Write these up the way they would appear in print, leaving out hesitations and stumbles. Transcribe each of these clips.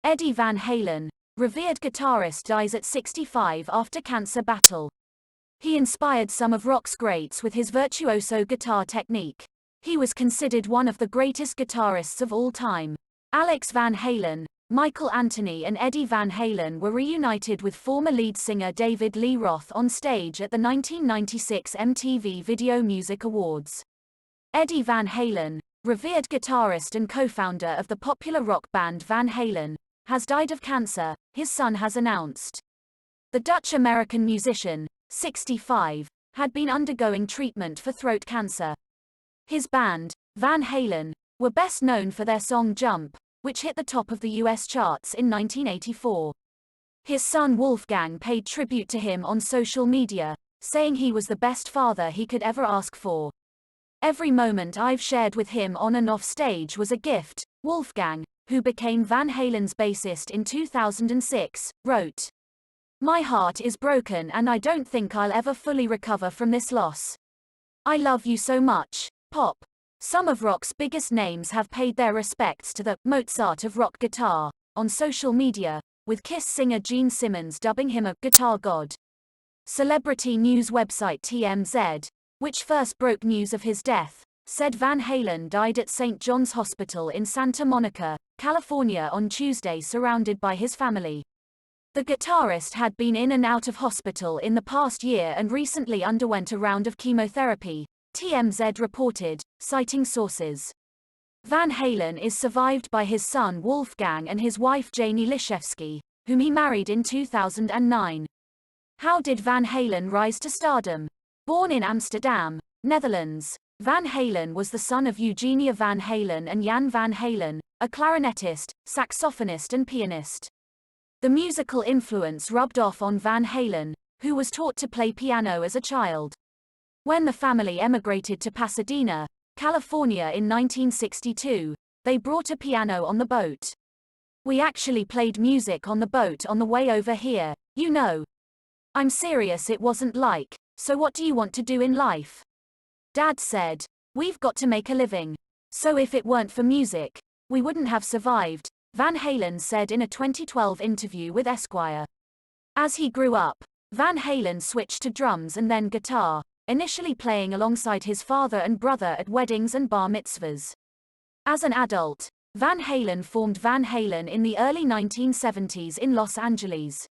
Eddie Van Halen, revered guitarist, dies at 65 after cancer battle. He inspired some of rock's greats with his virtuoso guitar technique. He was considered one of the greatest guitarists of all time. Alex Van Halen, Michael Anthony and Eddie Van Halen were reunited with former lead singer David Lee Roth on stage at the 1996 MTV Video Music Awards. Eddie Van Halen, revered guitarist and co-founder of the popular rock band Van Halen, has died of cancer, his son has announced. The Dutch-American musician, 65, had been undergoing treatment for throat cancer. His band, Van Halen, were best known for their song Jump, which hit the top of the US charts in 1984. His son Wolfgang paid tribute to him on social media, saying he was the best father he could ever ask for. Every moment I've shared with him on and off stage was a gift, Wolfgang, who became Van Halen's bassist in 2006, wrote. My heart is broken and I don't think I'll ever fully recover from this loss. I love you so much, Pop. Some of rock's biggest names have paid their respects to the Mozart of rock guitar on social media, with Kiss singer Gene Simmons dubbing him a guitar god. Celebrity news website TMZ, which first broke news of his death, said Van Halen died at St. John's Hospital in Santa Monica, California on Tuesday, surrounded by his family. The guitarist had been in and out of hospital in the past year and recently underwent a round of chemotherapy, TMZ reported, citing sources. Van Halen is survived by his son Wolfgang and his wife Janie Liszewski, whom he married in 2009. How did Van Halen rise to stardom? Born in Amsterdam, Netherlands, Van Halen was the son of Eugenia Van Halen and Jan Van Halen, a clarinetist, saxophonist and pianist. The musical influence rubbed off on Van Halen, who was taught to play piano as a child. When the family emigrated to Pasadena, California in 1962, they brought a piano on the boat. We actually played music on the boat on the way over here, you know. I'm serious, it wasn't like, so what do you want to do in life? Dad said, we've got to make a living. So if it weren't for music, we wouldn't have survived, Van Halen said in a 2012 interview with Esquire. As he grew up, Van Halen switched to drums and then guitar, initially playing alongside his father and brother at weddings and bar mitzvahs. As an adult, Van Halen formed Van Halen in the early 1970s in Los Angeles.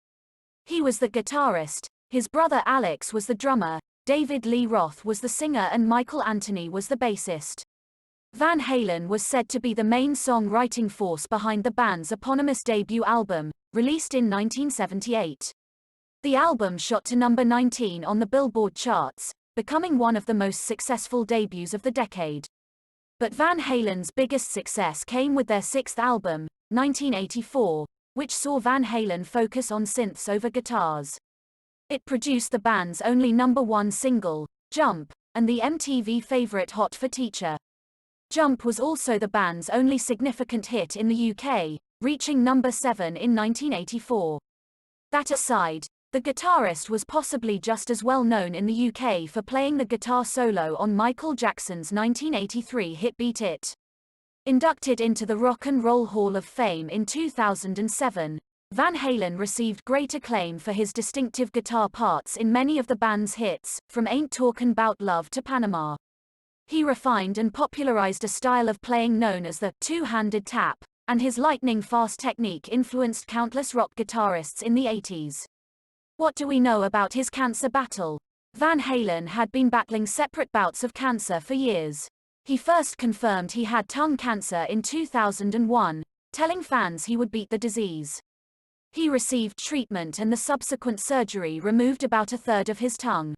He was the guitarist, his brother Alex was the drummer, David Lee Roth was the singer and Michael Anthony was the bassist. Van Halen was said to be the main songwriting force behind the band's eponymous debut album, released in 1978. The album shot to number 19 on the Billboard charts, becoming one of the most successful debuts of the decade. But Van Halen's biggest success came with their sixth album, 1984, which saw Van Halen focus on synths over guitars. It produced the band's only number one single, Jump, and the MTV favorite Hot for Teacher. Jump was also the band's only significant hit in the UK, reaching number 7 in 1984. That aside, the guitarist was possibly just as well known in the UK for playing the guitar solo on Michael Jackson's 1983 hit Beat It. Inducted into the Rock and Roll Hall of Fame in 2007, Van Halen received great acclaim for his distinctive guitar parts in many of the band's hits, from Ain't Talkin' 'Bout Love to Panama. He refined and popularized a style of playing known as the two-handed tap, and his lightning-fast technique influenced countless rock guitarists in the 80s. What do we know about his cancer battle? Van Halen had been battling separate bouts of cancer for years. He first confirmed he had tongue cancer in 2001, telling fans he would beat the disease. He received treatment and the subsequent surgery removed about a third of his tongue.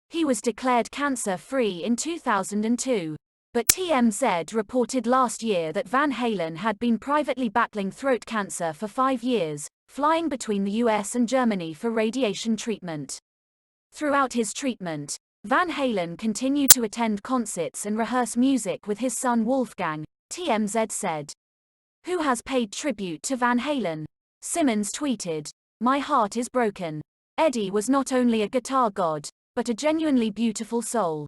He was declared cancer-free in 2002, but TMZ reported last year that Van Halen had been privately battling throat cancer for 5 years, flying between the US and Germany for radiation treatment. Throughout his treatment, Van Halen continued to attend concerts and rehearse music with his son Wolfgang, TMZ said. Who has paid tribute to Van Halen? Simmons tweeted, "My heart is broken. Eddie was not only a guitar god, but a genuinely beautiful soul.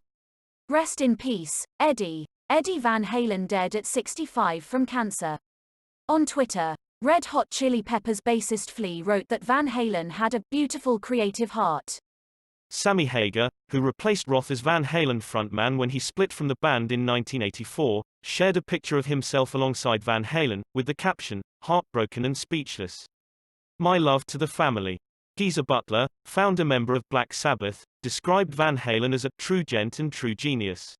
Rest in peace, Eddie." Eddie Van Halen dead at 65 from cancer. On Twitter, Red Hot Chili Peppers bassist Flea wrote that Van Halen had a beautiful creative heart. Sammy Hagar, who replaced Roth as Van Halen frontman when he split from the band in 1984, shared a picture of himself alongside Van Halen, with the caption, "Heartbroken and speechless. My love to the family." Geezer Butler, founder member of Black Sabbath, described Van Halen as a true gent and true genius.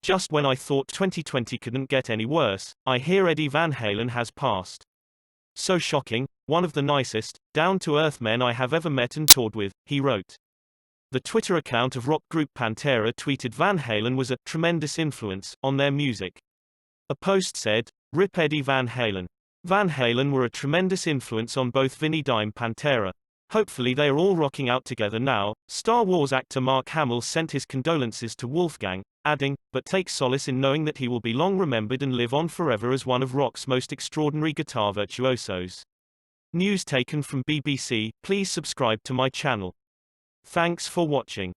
"Just when I thought 2020 couldn't get any worse, I hear Eddie Van Halen has passed. So shocking, one of the nicest, down-to-earth men I have ever met and toured with," he wrote. The Twitter account of rock group Pantera tweeted Van Halen was a tremendous influence on their music. A post said, "Rip Eddie Van Halen. Van Halen were a tremendous influence on both Vinnie Dime Pantera. Hopefully they are all rocking out together now." Star Wars actor Mark Hamill sent his condolences to Wolfgang, adding, "But take solace in knowing that he will be long remembered and live on forever as one of rock's most extraordinary guitar virtuosos." News taken from BBC. Please subscribe to my channel. Thanks for watching.